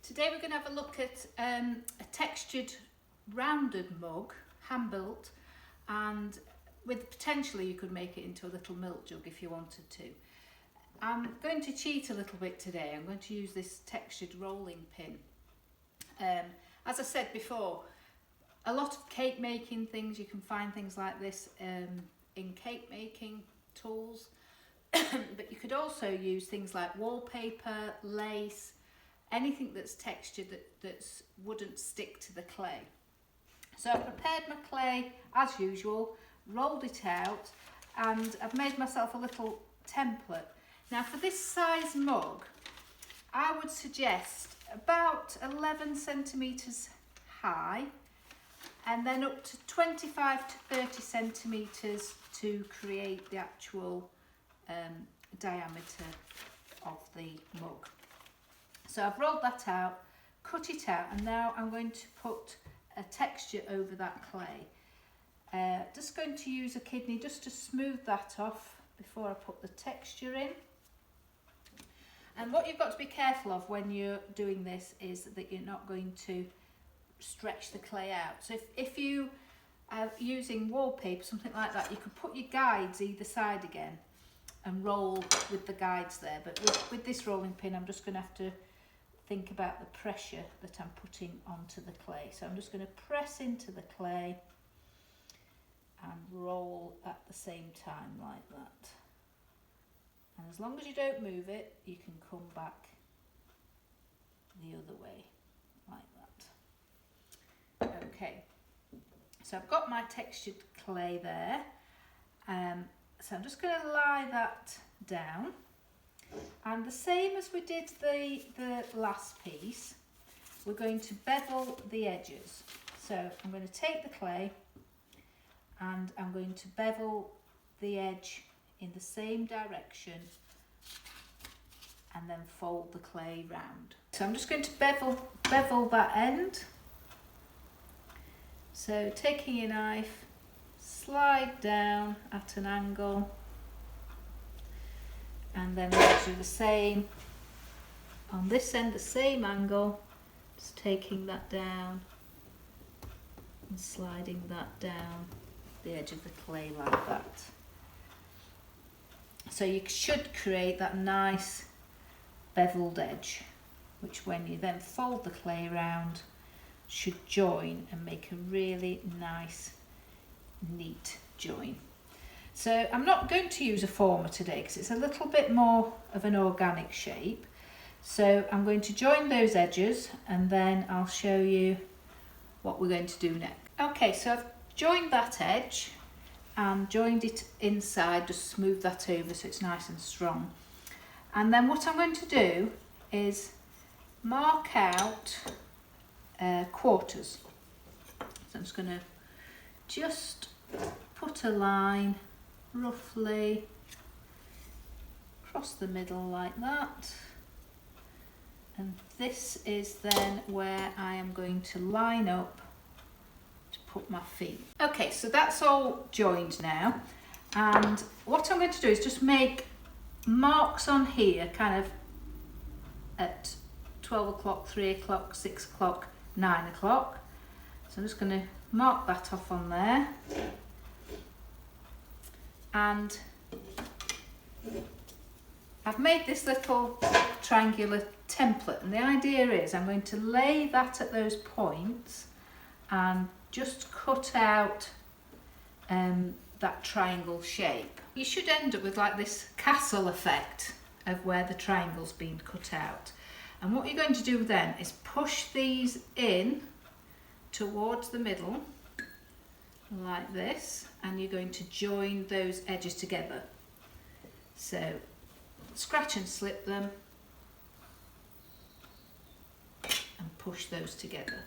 Today we're going to have a look at a textured rounded mug, hand built, and with potentially you could make it into a little milk jug if you wanted to. I'm going to cheat a little bit today. I'm going to use this textured rolling pin. As I said before, a lot of cake making things, you can find things like this in cake making tools, but you could also use things like wallpaper, lace, anything that's textured that wouldn't stick to the clay. So I've prepared my clay as usual, rolled it out, and I've made myself a little template. Now for this size mug, I would suggest about 11 centimetres high and then up to 25 to 30 centimetres to create the actual diameter of the mug. So I've rolled that out, cut it out, and now I'm going to put a texture over that clay. Just going to use a kidney just to smooth that off before I put the texture in. And what you've got to be careful of when you're doing this is that you're not going to stretch the clay out. So if you are using wallpaper, something like that, you could put your guides either side again and roll with the guides there. But with this rolling pin, I'm just going to have to think about the pressure that I'm putting onto the clay. So I'm just going to press into the clay and roll at the same time like that. And as long as you don't move it, you can come back the other way like that. Okay, so I've got my textured clay there. So I'm just going to lie that down. And the same as we did the last piece, we're going to bevel the edges. So I'm going to take the clay and I'm going to bevel the edge in the same direction and then fold the clay round. So I'm just going to bevel that end. So taking your knife, slide down at an angle, and then we'll do the same on this end, the same angle, just taking that down and sliding that down the edge of the clay like that. So you should create that nice beveled edge, which when you then fold the clay round should join and make a really nice, neat join. So I'm not going to use a former today because it's a little bit more of an organic shape. So I'm going to join those edges and then I'll show you what we're going to do next. Okay, so I've joined that edge and joined it inside, just smooth that over so it's nice and strong. And then what I'm going to do is mark out quarters. So I'm just going to just put a line roughly across the middle like that, and this is then where I am going to line up to put my feet. Okay, so that's all joined now, and what I'm going to do is just make marks on here kind of at 12 o'clock, 3 o'clock, 6 o'clock, 9 o'clock. So I'm just going to mark that off on there. And I've made this little triangular template, and the idea is I'm going to lay that at those points and just cut out that triangle shape. You should end up with like this castle effect of where the triangle's been cut out. And what you're going to do then is push these in towards the middle like this, and you're going to join those edges together. So scratch and slip them and push those together.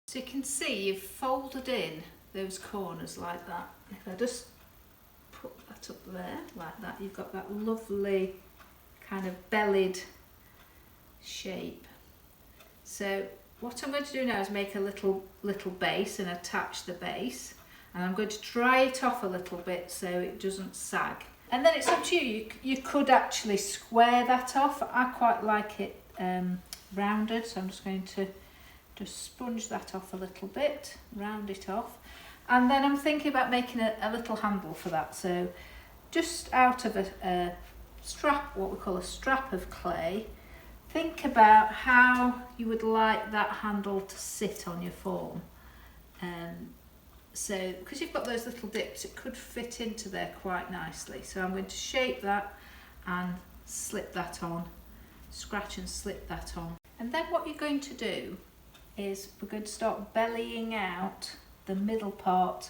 So you can see you've folded in those corners like that. If I just put that up there like that, you've got that lovely kind of bellied shape. So what I'm going to do now is make a little base and attach the base, and I'm going to dry it off a little bit so it doesn't sag. And then it's up to you. You could actually square that off. I quite like it rounded, so I'm just going to just sponge that off a little bit, round it off. And then I'm thinking about making a little handle for that. So just out of a strap, what we call a strap of clay, think about how you would like that handle to sit on your form. So because you've got those little dips, it could fit into there quite nicely. So I'm going to shape that and slip that on, scratch and slip that on. And then what you're going to do is we're going to start bellying out the middle part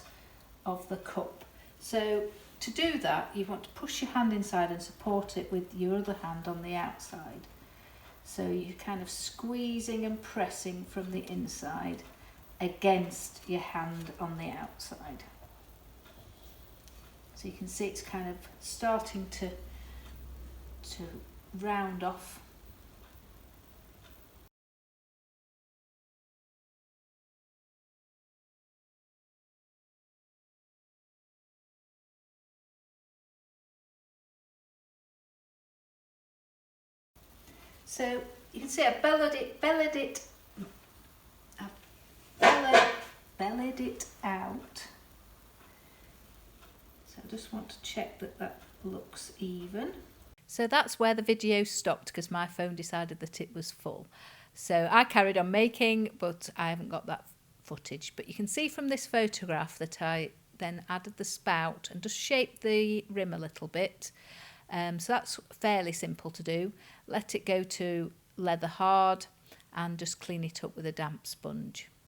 of the cup. So to do that, you want to push your hand inside and support it with your other hand on the outside. So you're kind of squeezing and pressing from the inside against your hand on the outside. So you can see it's kind of starting to round off. So you can see I bellied it out. So I just want to check that that looks even. So that's where the video stopped because my phone decided that it was full. So I carried on making, but I haven't got that footage. But you can see from this photograph that I then added the spout and just shaped the rim a little bit. So that's fairly simple to do. Let it go to leather hard and just clean it up with a damp sponge.